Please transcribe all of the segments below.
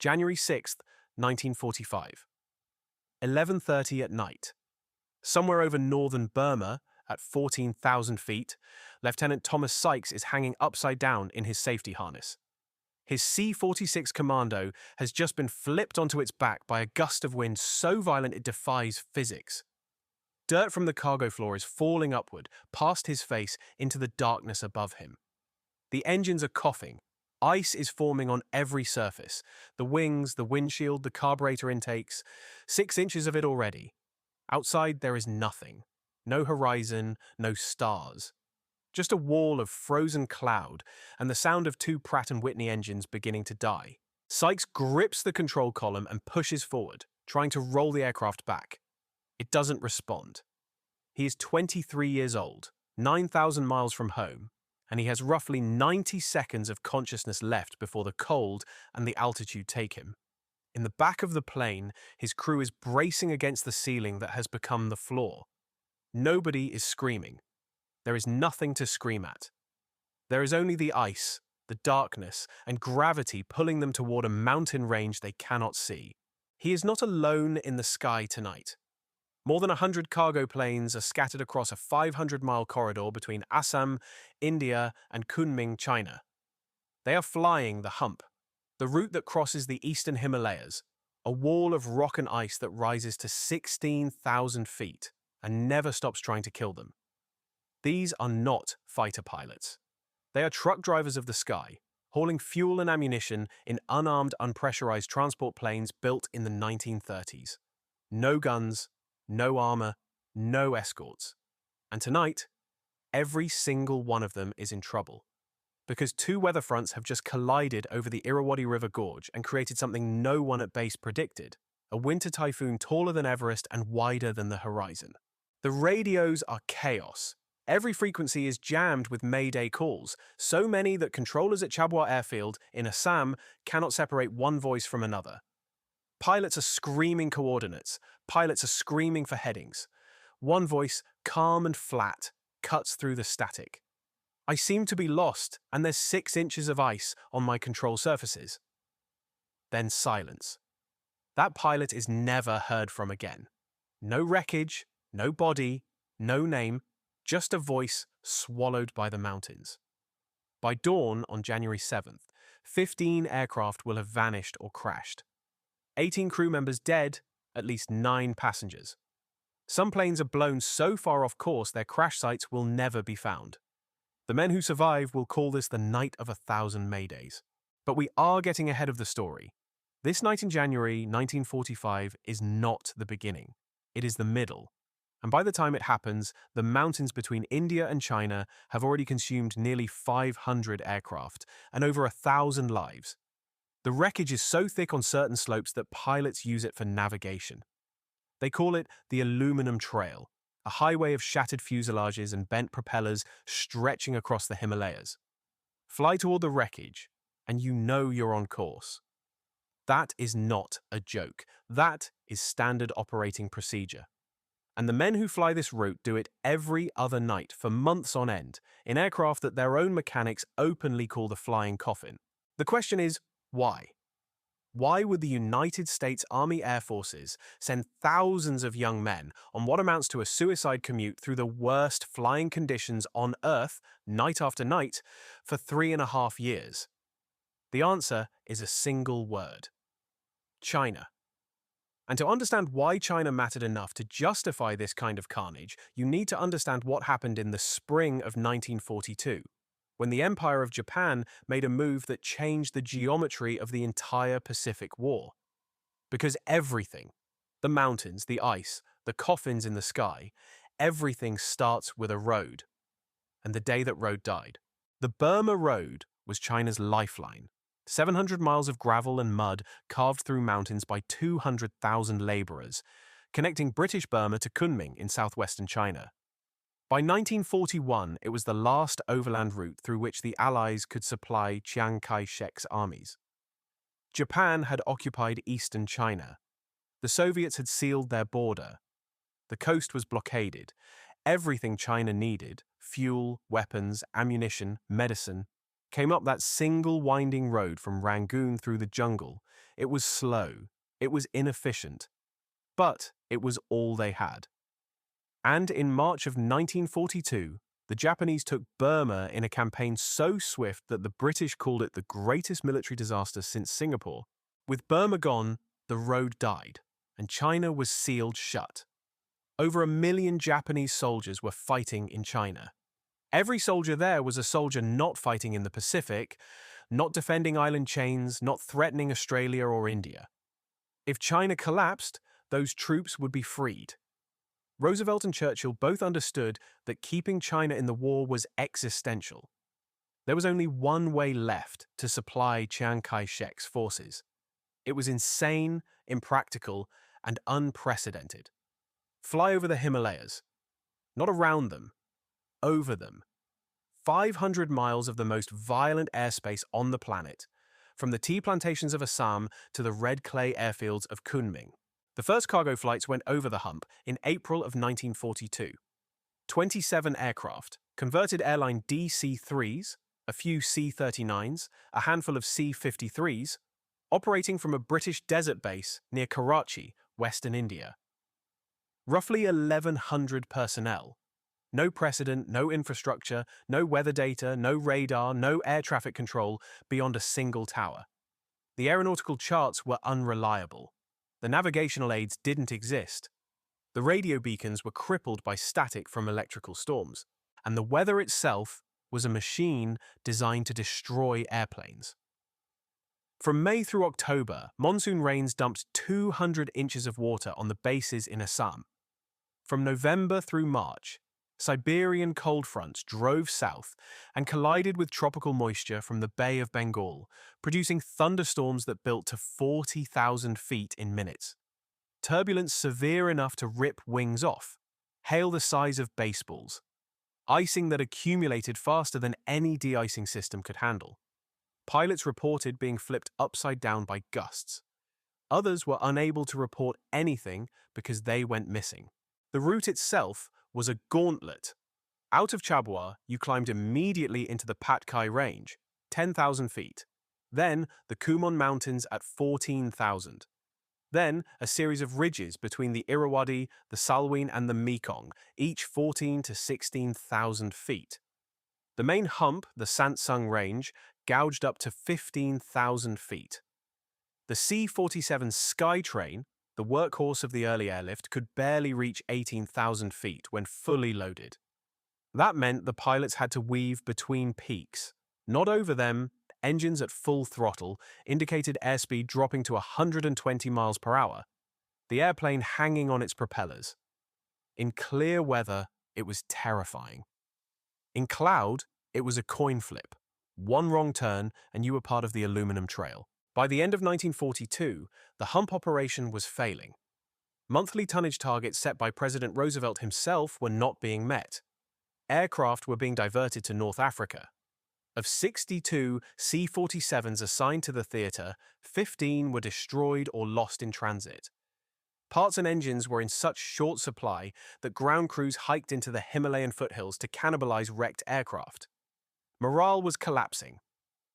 January 6th, 1945. 11:30 at night. Somewhere over northern Burma, at 14,000 feet, Lieutenant Thomas Sykes is hanging upside down in his safety harness. His C-46 Commando has just been flipped onto its back by a gust of wind so violent it defies physics. Dirt from the cargo floor is falling upward, past his face, into the darkness above him. The engines are coughing. Ice is forming on every surface. The wings, the windshield, the carburetor intakes. 6 inches of it already. Outside there is nothing. No horizon, no stars. Just a wall of frozen cloud and the sound of 2 Pratt & Whitney engines beginning to die. Sykes grips the control column and pushes forward, trying to roll the aircraft back. It doesn't respond. He is 23 years old, 9,000 miles from home, and he has roughly 90 seconds of consciousness left before the cold and the altitude take him. In the back of the plane, his crew is bracing against the ceiling that has become the floor. Nobody is screaming. There is nothing to scream at. There is only the ice, the darkness, and gravity pulling them toward a mountain range they cannot see. He is not alone in the sky tonight. More than 100 cargo planes are scattered across a 500-mile corridor between Assam, India, and Kunming, China. They are flying the Hump, the route that crosses the eastern Himalayas, a wall of rock and ice that rises to 16,000 feet and never stops trying to kill them. These are not fighter pilots. They are truck drivers of the sky, hauling fuel and ammunition in unarmed, unpressurized transport planes built in the 1930s. No guns, no armor, no escorts. And tonight, every single one of them is in trouble. Because 2 weather fronts have just collided over the Irrawaddy River Gorge and created something no one at base predicted, a winter typhoon taller than Everest and wider than the horizon. The radios are chaos. Every frequency is jammed with Mayday calls, so many that controllers at Chabwa Airfield in Assam cannot separate one voice from another. Pilots are screaming coordinates. Pilots are screaming for headings. One voice, calm and flat, cuts through the static. I seem to be lost, and there's 6 inches of ice on my control surfaces. Then silence. That pilot is never heard from again. No wreckage, no body, no name, just a voice swallowed by the mountains. By dawn on January 7th, 15 aircraft will have vanished or crashed. 18 crew members dead, at least 9 passengers. Some planes are blown so far off course their crash sites will never be found. The men who survive will call this the night of 1,000 Maydays. But we are getting ahead of the story. This night in January 1945 is not the beginning. It is the middle. And by the time it happens, the mountains between India and China have already consumed nearly 500 aircraft and over 1,000 lives. The wreckage is so thick on certain slopes that pilots use it for navigation. They call it the Aluminum Trail, a highway of shattered fuselages and bent propellers stretching across the Himalayas. Fly toward the wreckage, and you know you're on course. That is not a joke. That is standard operating procedure. And the men who fly this route do it every other night for months on end, in aircraft that their own mechanics openly call the Flying Coffin. The question is, why? Why would the United States Army Air Forces send thousands of young men on what amounts to a suicide commute through the worst flying conditions on Earth, night after night, for 3.5 years? The answer is a single word: China. And to understand why China mattered enough to justify this kind of carnage, you need to understand what happened in the spring of 1942. When the Empire of Japan made a move that changed the geometry of the entire Pacific War. Because everything, the mountains, the ice, the coffins in the sky, everything starts with a road. And the day that road died. The Burma Road was China's lifeline. 700 miles of gravel and mud carved through mountains by 200,000 laborers, connecting British Burma to Kunming in southwestern China. By 1941, it was the last overland route through which the Allies could supply Chiang Kai-shek's armies. Japan had occupied eastern China. The Soviets had sealed their border. The coast was blockaded. Everything China needed, fuel, weapons, ammunition, medicine, came up that single winding road from Rangoon through the jungle. It was slow, it was inefficient, but it was all they had. And in March of 1942, the Japanese took Burma in a campaign so swift that the British called it the greatest military disaster since Singapore. With Burma gone, the road died, and China was sealed shut. Over 1 million Japanese soldiers were fighting in China. Every soldier there was a soldier not fighting in the Pacific, not defending island chains, not threatening Australia or India. If China collapsed, those troops would be freed. Roosevelt and Churchill both understood that keeping China in the war was existential. There was only one way left to supply Chiang Kai-shek's forces. It was insane, impractical, and unprecedented. Fly over the Himalayas. Not around them, over them. 500 miles of the most violent airspace on the planet, from the tea plantations of Assam to the red clay airfields of Kunming. The first cargo flights went over the Hump in April of 1942. 27 aircraft, converted airline DC-3s, a few C-39s, a handful of C-53s, operating from a British desert base near Karachi, Western India. Roughly 1,100 personnel. No precedent, no infrastructure, no weather data, no radar, no air traffic control beyond a single tower. The aeronautical charts were unreliable. The navigational aids didn't exist. The radio beacons were crippled by static from electrical storms, and the weather itself was a machine designed to destroy airplanes. From May through October, monsoon rains dumped 200 inches of water on the bases in Assam. From November through March, Siberian cold fronts drove south and collided with tropical moisture from the Bay of Bengal, producing thunderstorms that built to 40,000 feet in minutes. Turbulence severe enough to rip wings off, hail the size of baseballs, icing that accumulated faster than any de-icing system could handle. Pilots reported being flipped upside down by gusts. Others were unable to report anything because they went missing. The route itself was a gauntlet. Out of Chabwa, you climbed immediately into the Patkai Range, 10,000 feet. Then the Kumon Mountains at 14,000. Then a series of ridges between the Irrawaddy, the Salween, and the Mekong, each 14 to 16,000 feet. The main hump, the Sansung Range, gouged up to 15,000 feet. The C-47 Skytrain, the workhorse of the early airlift, could barely reach 18,000 feet when fully loaded. That meant the pilots had to weave between peaks. Not over them, engines at full throttle indicated airspeed dropping to 120 miles per hour, the airplane hanging on its propellers. In clear weather, it was terrifying. In cloud, it was a coin flip. One wrong turn, and you were part of the aluminum trail. By the end of 1942, the Hump operation was failing. Monthly tonnage targets set by President Roosevelt himself were not being met. Aircraft were being diverted to North Africa. Of 62 C-47s assigned to the theater, 15 were destroyed or lost in transit. Parts and engines were in such short supply that ground crews hiked into the Himalayan foothills to cannibalize wrecked aircraft. Morale was collapsing.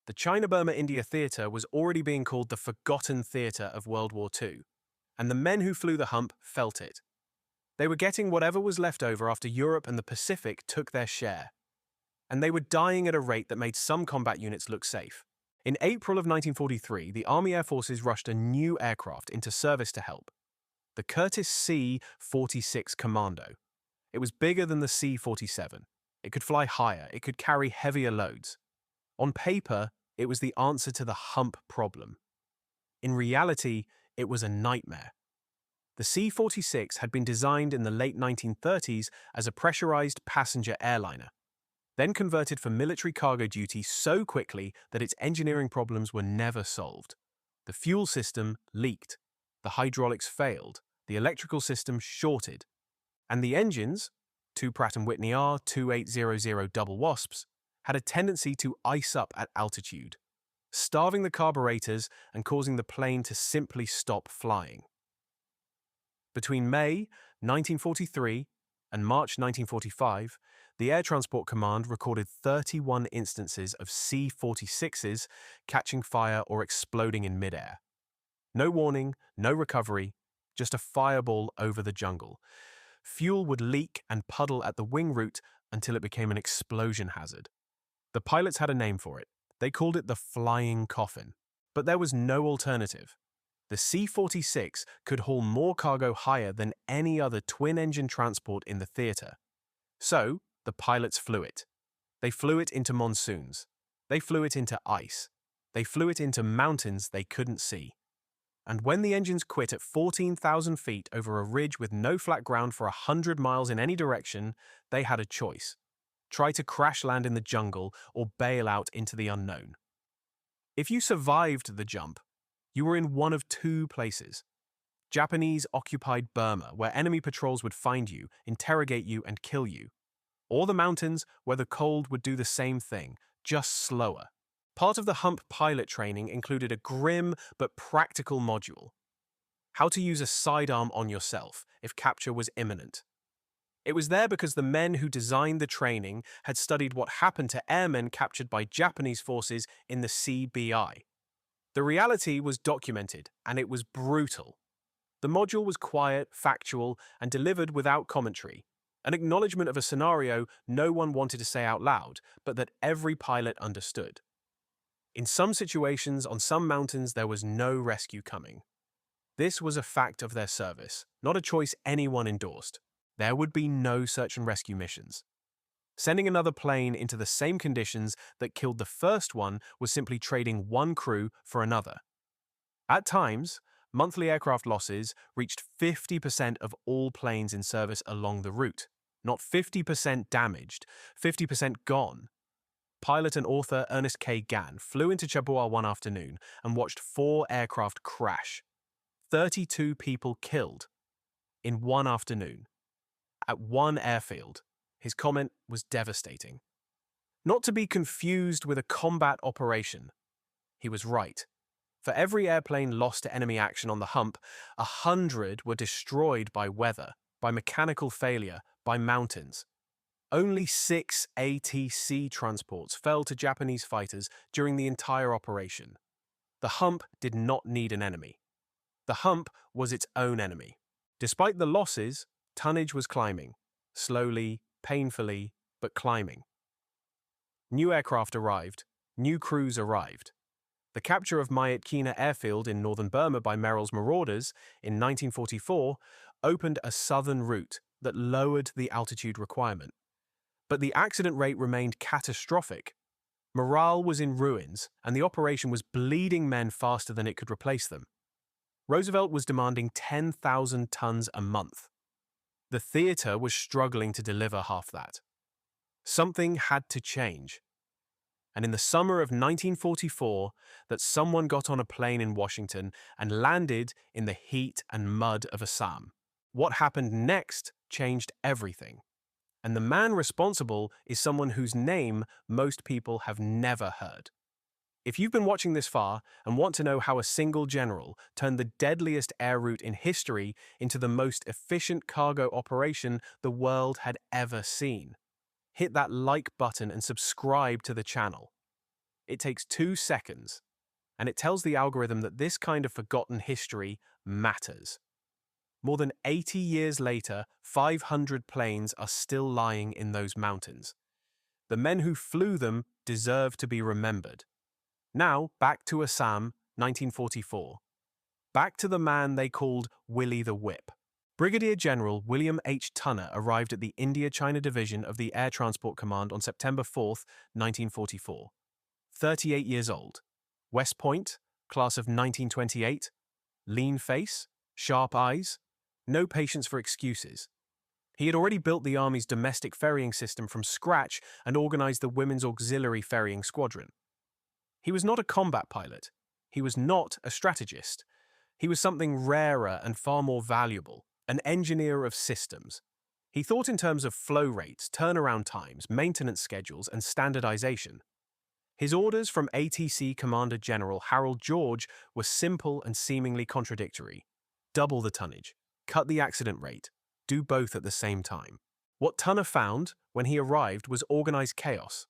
The China-Burma-India theater was already being called the forgotten theater of World War II, and the men who flew the Hump felt it. They were getting whatever was left over after Europe and the Pacific took their share. And they were dying at a rate that made some combat units look safe. In April of 1943, the Army Air Forces rushed a new aircraft into service to help. The Curtiss C-46 Commando. It was bigger than the C-47. It could fly higher. It could carry heavier loads. On paper, it was the answer to the Hump problem. In reality, it was a nightmare. The C-46 had been designed in the late 1930s as a pressurized passenger airliner, then converted for military cargo duty so quickly that its engineering problems were never solved. The fuel system leaked, the hydraulics failed, the electrical system shorted, and the engines, two Pratt & Whitney R2800 double Wasps, had a tendency to ice up at altitude, starving the carburetors and causing the plane to simply stop flying. Between May 1943 and March 1945, The Air Transport Command recorded 31 instances of C-46s catching fire or exploding in midair. No warning, no recovery, just a fireball over the jungle. Fuel would leak and puddle at the wing root until it became an explosion hazard. The pilots had a name for it. They called it the Flying Coffin. But there was no alternative. The C-46 could haul more cargo higher than any other twin-engine transport in the theater. So, the pilots flew it. They flew it into monsoons. They flew it into ice. They flew it into mountains they couldn't see. And when the engines quit at 14,000 feet over a ridge with no flat ground for 100 miles in any direction, they had a choice. Try to crash land in the jungle or bail out into the unknown. If you survived the jump, you were in one of two places. Japanese-occupied Burma, where enemy patrols would find you, interrogate you, and kill you. Or the mountains, where the cold would do the same thing, just slower. Part of the Hump pilot training included a grim but practical module. How to use a sidearm on yourself if capture was imminent. It was there because the men who designed the training had studied what happened to airmen captured by Japanese forces in the CBI. The reality was documented, and it was brutal. The module was quiet, factual, and delivered without commentary, an acknowledgement of a scenario no one wanted to say out loud, but that every pilot understood. In some situations, on some mountains, there was no rescue coming. This was a fact of their service, not a choice anyone endorsed. There would be no search and rescue missions. Sending another plane into the same conditions that killed the first one was simply trading one crew for another. At times, monthly aircraft losses reached 50% of all planes in service along the route. Not 50% damaged, 50% gone. Pilot and author Ernest K. Gann flew into Chabuar one afternoon and watched 4 aircraft crash. 32 people killed in one afternoon. At one airfield. His comment was devastating. Not to be confused with a combat operation. He was right. For every airplane lost to enemy action on the Hump, 100 were destroyed by weather, by mechanical failure, by mountains. Only 6 ATC transports fell to Japanese fighters during the entire operation. The Hump did not need an enemy. The Hump was its own enemy. Despite the losses, tonnage was climbing, slowly, painfully, but climbing. New aircraft arrived, new crews arrived. The capture of Myitkyina airfield in northern Burma by Merrill's marauders in 1944 opened a southern route that lowered the altitude requirement. But the accident rate remained catastrophic. Morale was in ruins, and the operation was bleeding men faster than it could replace them. Roosevelt was demanding 10,000 tons a month. The theater was struggling to deliver half that. Something had to change. And in the summer of 1944, that someone got on a plane in Washington and landed in the heat and mud of Assam. What happened next changed everything. And the man responsible is someone whose name most people have never heard. If you've been watching this far and want to know how a single general turned the deadliest air route in history into the most efficient cargo operation the world had ever seen, hit that like button and subscribe to the channel. It takes 2 seconds, and it tells the algorithm that this kind of forgotten history matters. More than 80 years later, 500 planes are still lying in those mountains. The men who flew them deserve to be remembered. Now, back to Assam, 1944. Back to the man they called Willie the Whip. Brigadier General William H. Tunner arrived at the India-China Division of the Air Transport Command on September 4, 1944. 38 years old. West Point, class of 1928. Lean face, sharp eyes, no patience for excuses. He had already built the Army's domestic ferrying system from scratch and organized the Women's Auxiliary Ferrying Squadron. He was not a combat pilot. He was not a strategist. He was something rarer and far more valuable, an engineer of systems. He thought in terms of flow rates, turnaround times, maintenance schedules, and standardization. His orders from ATC Commander General Harold George were simple and seemingly contradictory. Double the tonnage, cut the accident rate, do both at the same time. What Tunner found when he arrived was organized chaos.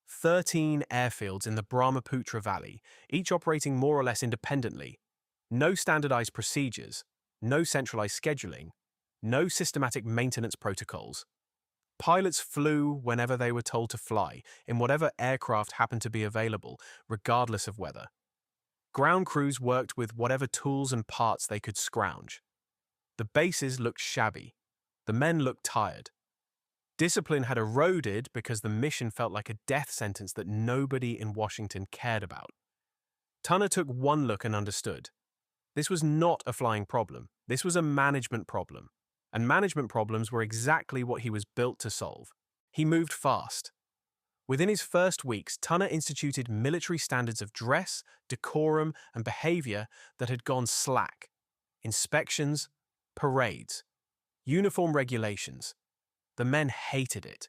13 airfields in the Brahmaputra Valley, each operating more or less independently. No standardized procedures, no centralized scheduling, no systematic maintenance protocols. Pilots flew whenever they were told to fly, in whatever aircraft happened to be available, regardless of weather. Ground crews worked with whatever tools and parts they could scrounge. The bases looked shabby. The men looked tired. Discipline had eroded because the mission felt like a death sentence that nobody in Washington cared about. Tunner took one look and understood. This was not a flying problem. This was a management problem. And management problems were exactly what he was built to solve. He moved fast. Within his first weeks, Tunner instituted military standards of dress, decorum, and behavior that had gone slack. Inspections, parades, uniform regulations. The men hated it.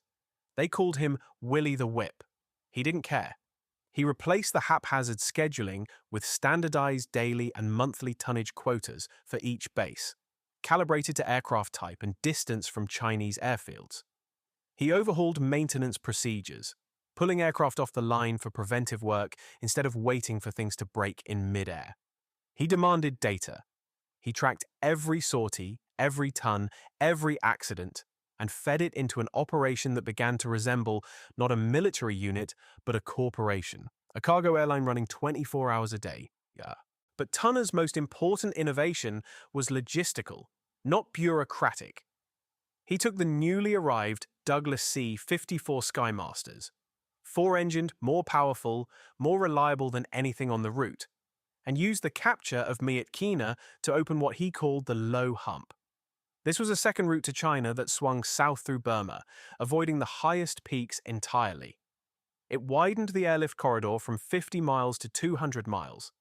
They called him Willie the Whip. He didn't care. He replaced the haphazard scheduling with standardized daily and monthly tonnage quotas for each base, calibrated to aircraft type and distance from Chinese airfields. He overhauled maintenance procedures, pulling aircraft off the line for preventive work instead of waiting for things to break in mid-air. He demanded data. He tracked every sortie, every ton, every accident, and fed it into an operation that began to resemble not a military unit, but a corporation, a cargo airline running 24 hours a day. But Tunner's most important innovation was logistical, not bureaucratic. He took the newly arrived Douglas C-54 Skymasters, four-engined, more powerful, more reliable than anything on the route, and used the capture of Myitkyina to open what he called the low hump. This was a second route to China that swung south through Burma, avoiding the highest peaks entirely. It widened the airlift corridor from 50 miles to 200 miles,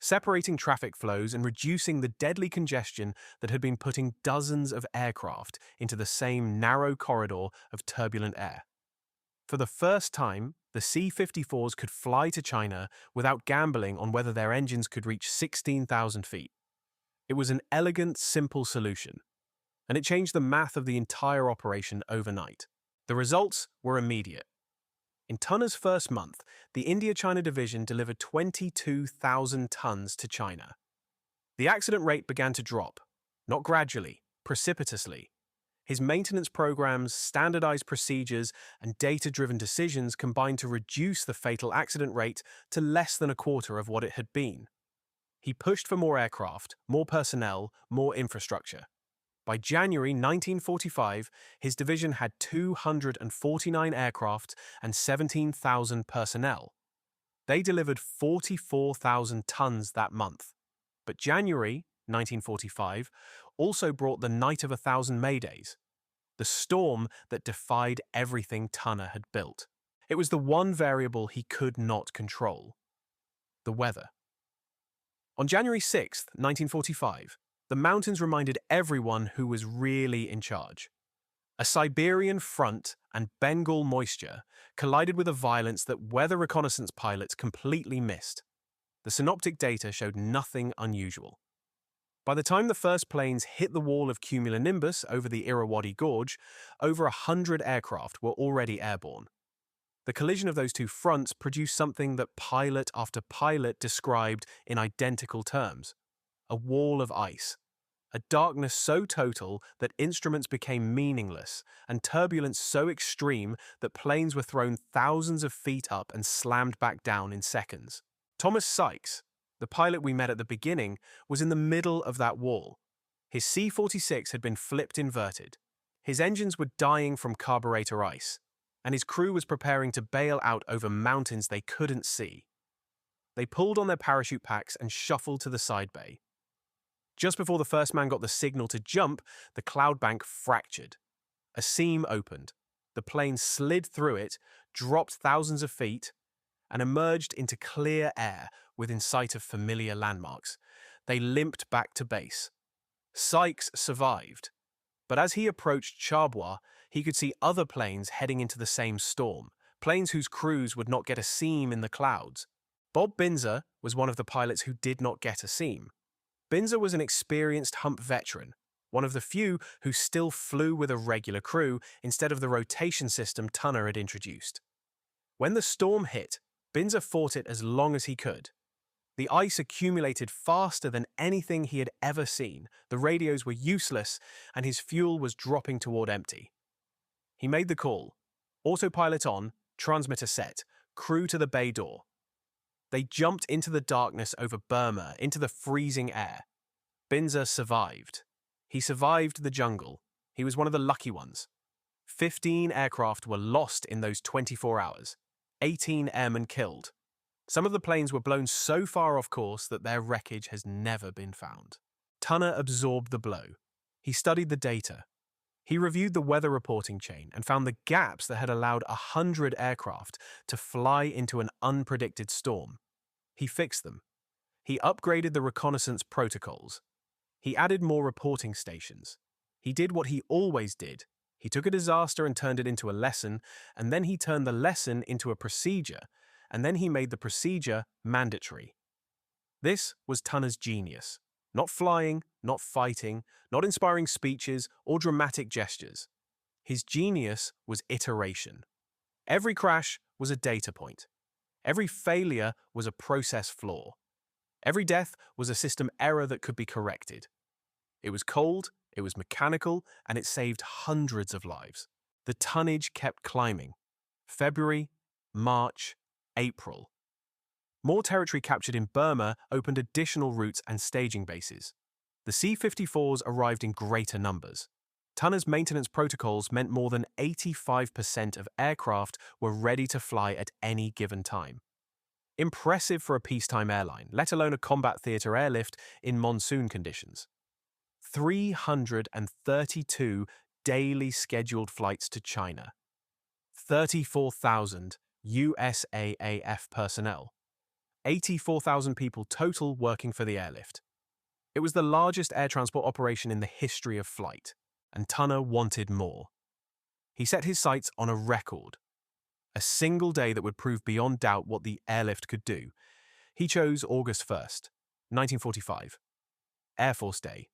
separating traffic flows and reducing the deadly congestion that had been putting dozens of aircraft into the same narrow corridor of turbulent air. For the first time, the C-54s could fly to China without gambling on whether their engines could reach 16,000 feet. It was an elegant, simple solution, and it changed the math of the entire operation overnight. The results were immediate. In Tunner's first month, the India-China division delivered 22,000 tons to China. The accident rate began to drop, not gradually, precipitously. His maintenance programs, standardized procedures, and data-driven decisions combined to reduce the fatal accident rate to less than a quarter of what it had been. He pushed for more aircraft, more personnel, more infrastructure. By January 1945, his division had 249 aircraft and 17,000 personnel. They delivered 44,000 tons that month. But January 1945 also brought the night of 1,000 Maydays, the storm that defied everything Tunner had built. It was the one variable he could not control: the weather. On January 6, 1945, the mountains reminded everyone who was really in charge. A Siberian front and Bengal moisture collided with a violence that weather reconnaissance pilots completely missed. The synoptic data showed nothing unusual. By the time the first planes hit the wall of cumulonimbus over the Irrawaddy Gorge, over 100 aircraft were already airborne. The collision of those two fronts produced something that pilot after pilot described in identical terms: a wall of ice, a darkness so total that instruments became meaningless, and turbulence so extreme that planes were thrown thousands of feet up and slammed back down in seconds. Thomas Sykes, the pilot we met at the beginning, was in the middle of that wall. His C-46 had been flipped inverted. His engines were dying from carburetor ice, and his crew was preparing to bail out over mountains they couldn't see. They pulled on their parachute packs and shuffled to the side bay. Just before the first man got the signal to jump, the cloud bank fractured. A seam opened. The plane slid through it, dropped thousands of feet, and emerged into clear air within sight of familiar landmarks. They limped back to base. Sykes survived, but as he approached Chabwa, he could see other planes heading into the same storm, planes whose crews would not get a seam in the clouds. Bob Binzer was one of the pilots who did not get a seam. Binzer was an experienced Hump veteran, one of the few who still flew with a regular crew instead of the rotation system Tunner had introduced. When the storm hit, Binzer fought it as long as he could. The ice accumulated faster than anything he had ever seen, the radios were useless, and his fuel was dropping toward empty. He made the call. Autopilot on, transmitter set, crew to the bay door. They jumped into the darkness over Burma, into the freezing air. Binzer survived. He survived the jungle. He was one of the lucky ones. 15 aircraft were lost in those 24 hours. 18 airmen killed. Some of the planes were blown so far off course that their wreckage has never been found. Tunner absorbed the blow. He studied the data. He reviewed the weather reporting chain and found the gaps that had allowed 100 aircraft to fly into an unpredicted storm. He fixed them. He upgraded the reconnaissance protocols. He added more reporting stations. He did what he always did. He took a disaster and turned it into a lesson, and then he turned the lesson into a procedure, and then he made the procedure mandatory. This was Tunner's genius. Not flying, not fighting, not inspiring speeches or dramatic gestures. His genius was iteration. Every crash was a data point. Every failure was a process flaw. Every death was a system error that could be corrected. It was cold, it was mechanical, and it saved hundreds of lives. The tonnage kept climbing. February, March, April. More territory captured in Burma opened additional routes and staging bases. The C-54s arrived in greater numbers. Tunner's maintenance protocols meant more than 85% of aircraft were ready to fly at any given time. Impressive for a peacetime airline, let alone a combat theater airlift in monsoon conditions. 332 daily scheduled flights to China. 34,000 USAAF personnel. 84,000 people total working for the airlift. It was the largest air transport operation in the history of flight, and Tunner wanted more. He set his sights on a record. A single day that would prove beyond doubt what the airlift could do. He chose August 1st, 1945. Air Force Day.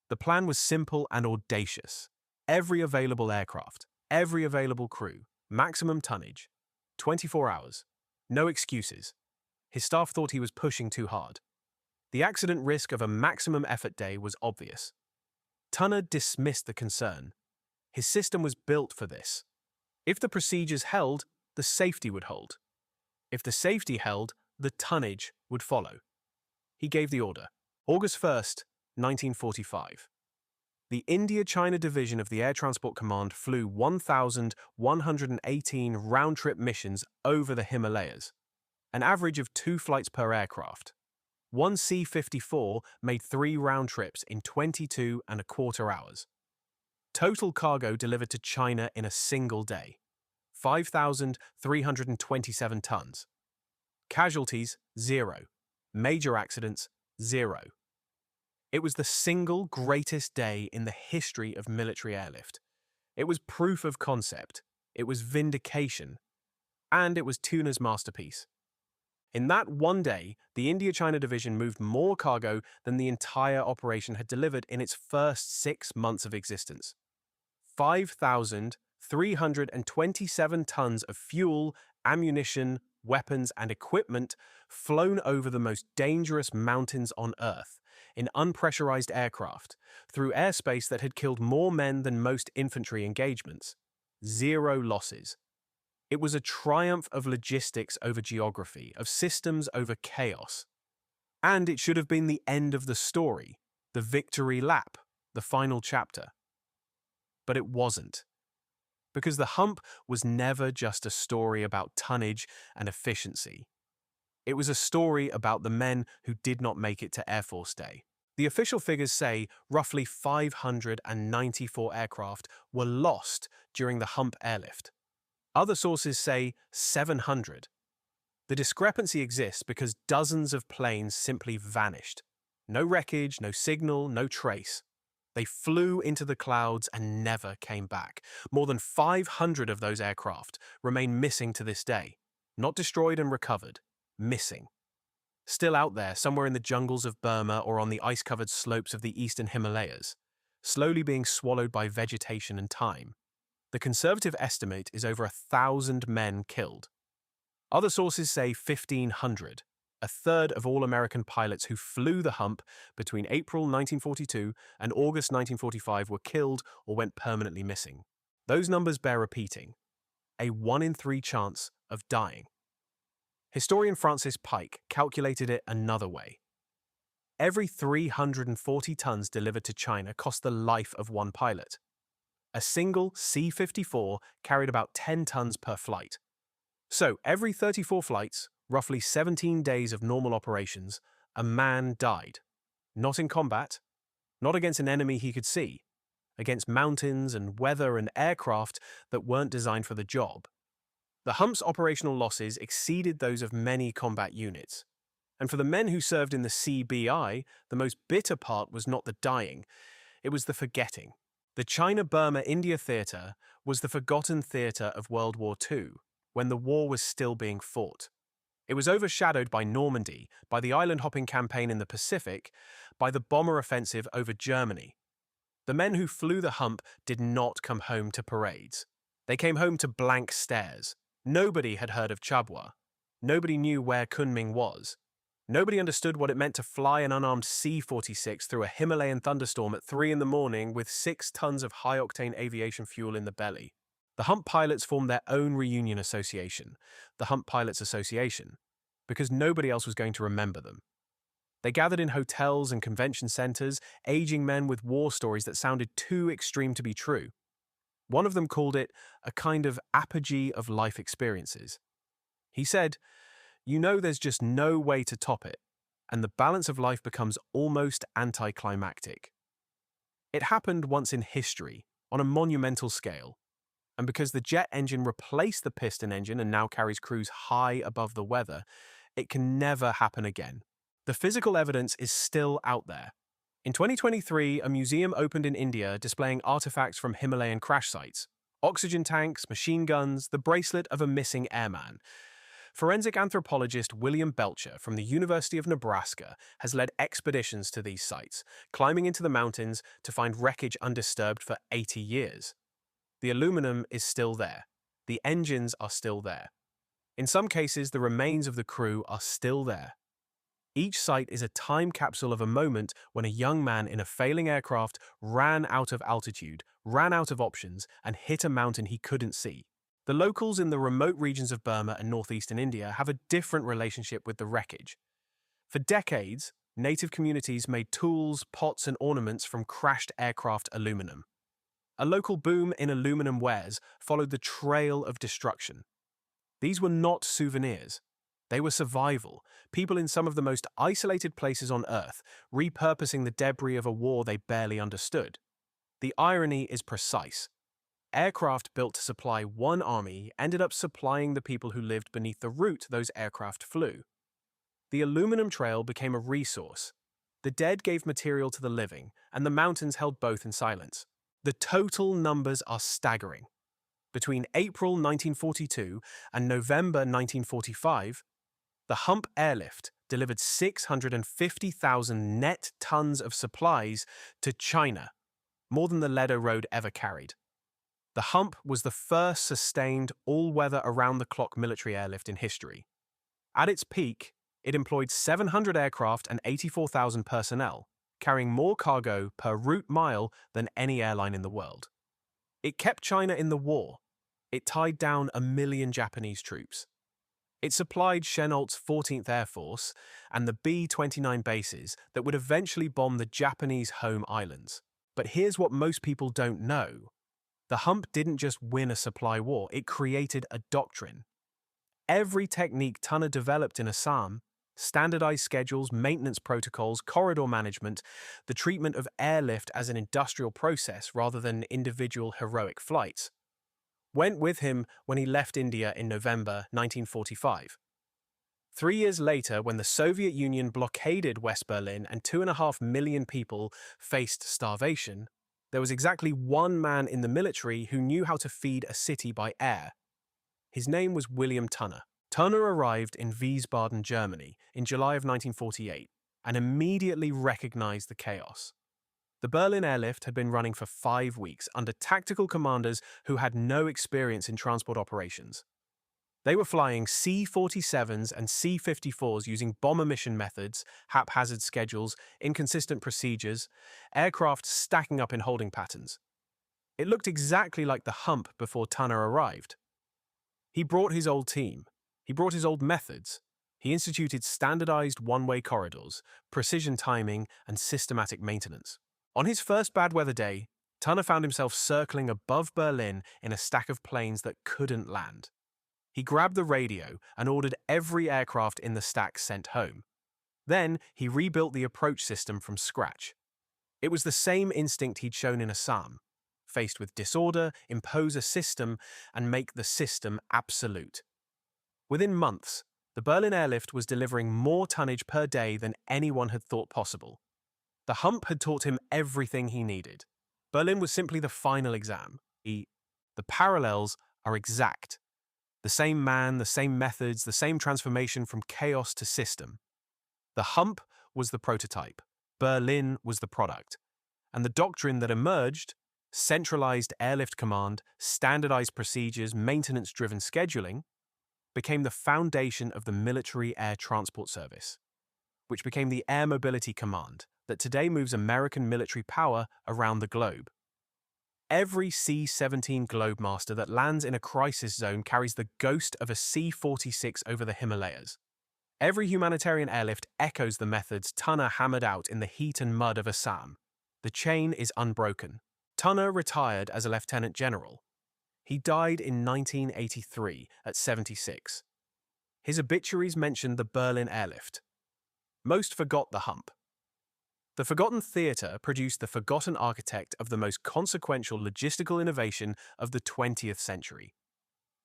The plan was simple and audacious. Every available aircraft, every available crew, maximum tonnage. 24 hours. No excuses. His staff thought he was pushing too hard. The accident risk of a maximum effort day was obvious. Tunner dismissed the concern. His system was built for this. If the procedures held, the safety would hold. If the safety held, the tonnage would follow. He gave the order. August 1st, 1945. The India-China Division of the Air Transport Command flew 1,118 round-trip missions over the Himalayas, an average of 2 flights per aircraft. One C-54 made 3 round trips in 22.25 hours. Total cargo delivered to China in a single day, 5,327 tons. Casualties, 0. Major accidents, 0. It was the single greatest day in the history of military airlift. It was proof of concept, it was vindication, and it was Tunner's masterpiece. In that one day, the India-China Division moved more cargo than the entire operation had delivered in its first 6 months of existence. 5,327 tons of fuel, ammunition, weapons, and equipment flown over the most dangerous mountains on Earth, in unpressurized aircraft, through airspace that had killed more men than most infantry engagements. 0 losses. It was a triumph of logistics over geography, of systems over chaos. And it should have been the end of the story, the victory lap, the final chapter. But it wasn't. Because the Hump was never just a story about tonnage and efficiency. It was a story about the men who did not make it to Air Force Day. The official figures say roughly 594 aircraft were lost during the Hump airlift. Other sources say 700. The discrepancy exists because dozens of planes simply vanished. No wreckage, no signal, no trace. They flew into the clouds and never came back. More than 500 of those aircraft remain missing to this day. Not destroyed and recovered. Missing. Still out there, somewhere in the jungles of Burma or on the ice-covered slopes of the eastern Himalayas. slowly being swallowed by vegetation and time. The conservative estimate is over 1,000 men killed. Other sources say 1,500, a third of all American pilots who flew the Hump between April 1942 and August 1945 were killed or went permanently missing. Those numbers bear repeating. A 1 in 3 chance of dying. Historian Francis Pike calculated it another way. Every 340 tons delivered to China cost the life of one pilot. A single C-54 carried about 10 tons per flight. So, every 34 flights, roughly 17 days of normal operations, a man died. Not in combat, not against an enemy he could see, against mountains and weather and aircraft that weren't designed for the job. The Hump's operational losses exceeded those of many combat units. And for the men who served in the CBI, the most bitter part was not the dying, it was the forgetting. The China-Burma-India theatre was the forgotten theatre of World War II, when the war was still being fought. It was overshadowed by Normandy, by the island-hopping campaign in the Pacific, by the bomber offensive over Germany. The men who flew the Hump did not come home to parades. They came home to blank stares. Nobody had heard of Chabwa. Nobody knew where Kunming was. Nobody understood what it meant to fly an unarmed C-46 through a Himalayan thunderstorm at 3 in the morning with 6 tons of high-octane aviation fuel in the belly. The Hump pilots formed their own reunion association, the Hump Pilots Association, because nobody else was going to remember them. They gathered in hotels and convention centers, aging men with war stories that sounded too extreme to be true. One of them called it a kind of apogee of life experiences. He said, "You know there's just no way to top it, and the balance of life becomes almost anticlimactic." It happened once in history, on a monumental scale, and because the jet engine replaced the piston engine and now carries crews high above the weather, it can never happen again. The physical evidence is still out there. In 2023, a museum opened in India displaying artifacts from Himalayan crash sites, oxygen tanks, machine guns, the bracelet of a missing airman. Forensic anthropologist William Belcher from the University of Nebraska has led expeditions to these sites, climbing into the mountains to find wreckage undisturbed for 80 years. The aluminum is still there. The engines are still there. In some cases, the remains of the crew are still there. Each site is a time capsule of a moment when a young man in a failing aircraft ran out of altitude, ran out of options, and hit a mountain he couldn't see. The locals in the remote regions of Burma and northeastern India have a different relationship with the wreckage. For decades, native communities made tools, pots, and ornaments from crashed aircraft aluminum. A local boom in aluminum wares followed the trail of destruction. These were not souvenirs. They were survival, people in some of the most isolated places on Earth, repurposing the debris of a war they barely understood. The irony is precise. Aircraft built to supply one army ended up supplying the people who lived beneath the route those aircraft flew. The aluminum trail became a resource. The dead gave material to the living, and the mountains held both in silence. The total numbers are staggering. Between April 1942 and November 1945, the Hump Airlift delivered 650,000 net tons of supplies to China, more than the Ledo Road ever carried. The Hump was the first sustained, all-weather, around-the-clock military airlift in history. At its peak, it employed 700 aircraft and 84,000 personnel, carrying more cargo per route mile than any airline in the world. It kept China in the war. It tied down 1 million Japanese troops. It supplied Chennault's 14th Air Force and the B-29 bases that would eventually bomb the Japanese home islands. But here's what most people don't know. The Hump didn't just win a supply war, it created a doctrine. Every technique Tunner developed in Assam, standardized schedules, maintenance protocols, corridor management, the treatment of airlift as an industrial process rather than individual heroic flights, went with him when he left India in November 1945. 3 years later, when the Soviet Union blockaded West Berlin and 2.5 million people faced starvation, there was exactly one man in the military who knew how to feed a city by air. His name was William Tunner. Tunner arrived in Wiesbaden, Germany, in July of 1948, and immediately recognized the chaos. The Berlin airlift had been running for 5 weeks under tactical commanders who had no experience in transport operations. They were flying C-47s and C-54s using bomber mission methods, haphazard schedules, inconsistent procedures, aircraft stacking up in holding patterns. It looked exactly like the Hump before Tunner arrived. He brought his old team. He brought his old methods. He instituted standardized one-way corridors, precision timing, and systematic maintenance. On his first bad weather day, Tunner found himself circling above Berlin in a stack of planes that couldn't land. He grabbed the radio and ordered every aircraft in the stack sent home. Then he rebuilt the approach system from scratch. It was the same instinct he'd shown in Assam. Faced with disorder, impose a system and make the system absolute. Within months, the Berlin airlift was delivering more tonnage per day than anyone had thought possible. The Hump had taught him everything he needed. Berlin was simply the final exam. The parallels are exact. The same man, the same methods, the same transformation from chaos to system. The Hump was the prototype. Berlin was the product. And the doctrine that emerged, centralized airlift command, standardized procedures, maintenance-driven scheduling, became the foundation of the military air transport service, which became the Air Mobility Command that today moves American military power around the globe. Every C-17 Globemaster that lands in a crisis zone carries the ghost of a C-46 over the Himalayas. Every humanitarian airlift echoes the methods Tunner hammered out in the heat and mud of Assam. The chain is unbroken. Tunner retired as a lieutenant general. He died in 1983 at 76. His obituaries mentioned the Berlin airlift. Most forgot the Hump. The Forgotten Theatre produced the forgotten architect of the most consequential logistical innovation of the 20th century.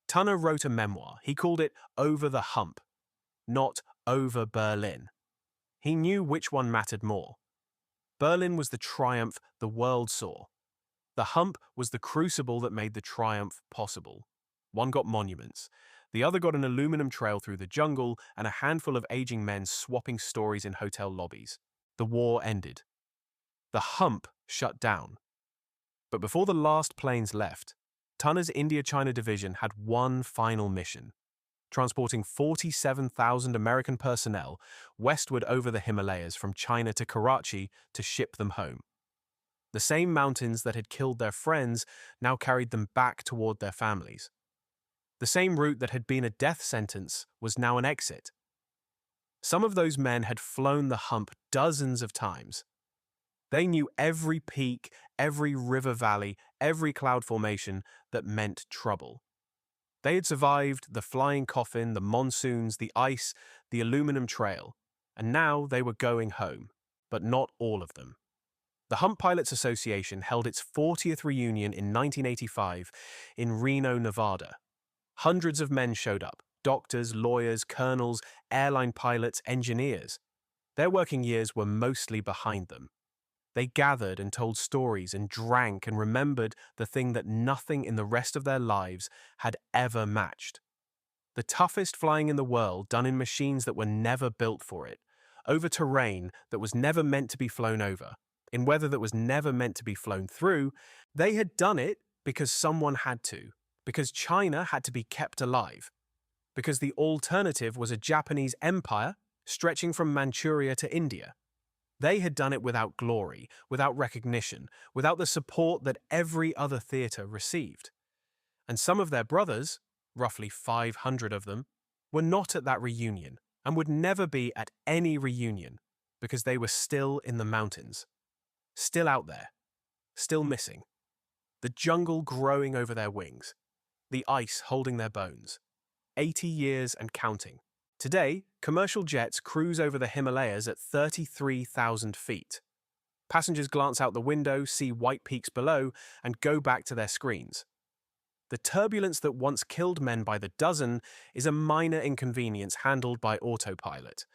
Tunner wrote a memoir. He called it Over the Hump, not Over Berlin. He knew which one mattered more. Berlin was the triumph the world saw. The Hump was the crucible that made the triumph possible. One got monuments. The other got an aluminum trail through the jungle and a handful of aging men swapping stories in hotel lobbies. The war ended. The Hump shut down. But before the last planes left, Tunner's India-China division had one final mission: transporting 47,000 American personnel westward over the Himalayas from China to Karachi to ship them home. The same mountains that had killed their friends now carried them back toward their families. The same route that had been a death sentence was now an exit. Some of those men had flown the Hump dozens of times. They knew every peak, every river valley, every cloud formation that meant trouble. They had survived the Flying Coffin, the monsoons, the ice, the aluminum trail, and now they were going home, but not all of them. The Hump Pilots Association held its 40th reunion in 1985 in Reno, Nevada. Hundreds of men showed up: doctors, lawyers, colonels, airline pilots, engineers. Their working years were mostly behind them. They gathered and told stories and drank and remembered the thing that nothing in the rest of their lives had ever matched. The toughest flying in the world done in machines that were never built for it, over terrain that was never meant to be flown over, in weather that was never meant to be flown through. They had done it because someone had to, because China had to be kept alive, because the alternative was a Japanese empire stretching from Manchuria to India. They had done it without glory, without recognition, without the support that every other theatre received. And some of their brothers, roughly 500 of them, were not at that reunion and would never be at any reunion because they were still in the mountains, still out there, still missing. The jungle growing over their wings, the ice holding their bones. 80 years and counting. Today, commercial jets cruise over the Himalayas at 33,000 feet. Passengers glance out the window, see white peaks below, and go back to their screens. The turbulence that once killed men by the dozen is a minor inconvenience handled by autopilot.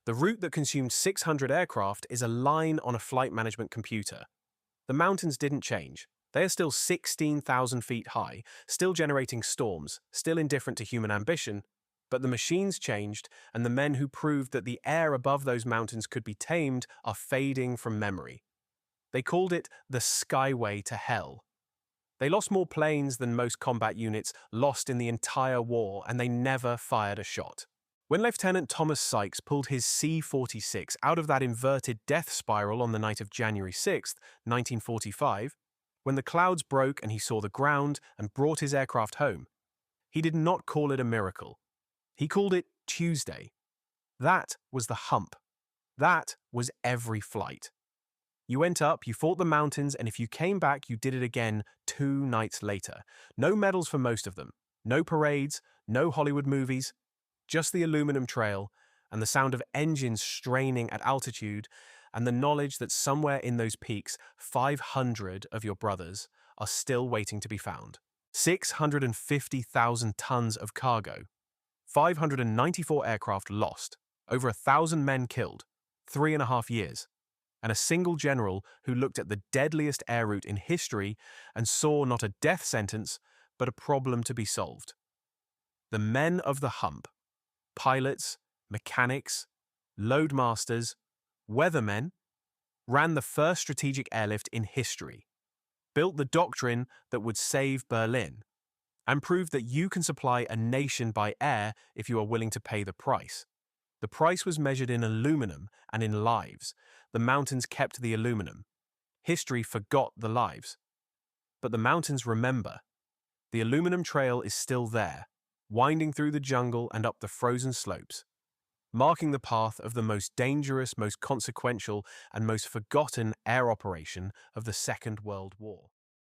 The route that consumed 600 aircraft is a line on a flight management computer. The mountains didn't change. They are still 16,000 feet high, still generating storms, still indifferent to human ambition, but the machines changed, and the men who proved that the air above those mountains could be tamed are fading from memory. They called it the Skyway to Hell. They lost more planes than most combat units lost in the entire war, and they never fired a shot. When Lieutenant Thomas Sykes pulled his C-46 out of that inverted death spiral on the night of January 6, 1945, when the clouds broke and he saw the ground and brought his aircraft home, he did not call it a miracle. He called it Tuesday. That was the hump. That was every flight. You went up, you fought the mountains, and if you came back, you did it again 2 nights later. No medals for most of them, no parades, no Hollywood movies, just the aluminum trail and the sound of engines straining at altitude and the knowledge that somewhere in those peaks, 500 of your brothers are still waiting to be found. 650,000 tons of cargo, 594 aircraft lost, over 1,000 men killed, 3.5 years. And a single general who looked at the deadliest air route in history and saw not a death sentence, but a problem to be solved. The men of the hump, pilots, mechanics, loadmasters, weathermen, ran the first strategic airlift in history, built the doctrine that would save Berlin, and proved that you can supply a nation by air if you are willing to pay the price. The price was measured in aluminum and in lives. The mountains kept the aluminum. History forgot the lives. But the mountains remember. The aluminum trail is still there, winding through the jungle and up the frozen slopes, marking the path of the most dangerous, most consequential, and most forgotten air operation of the Second World War.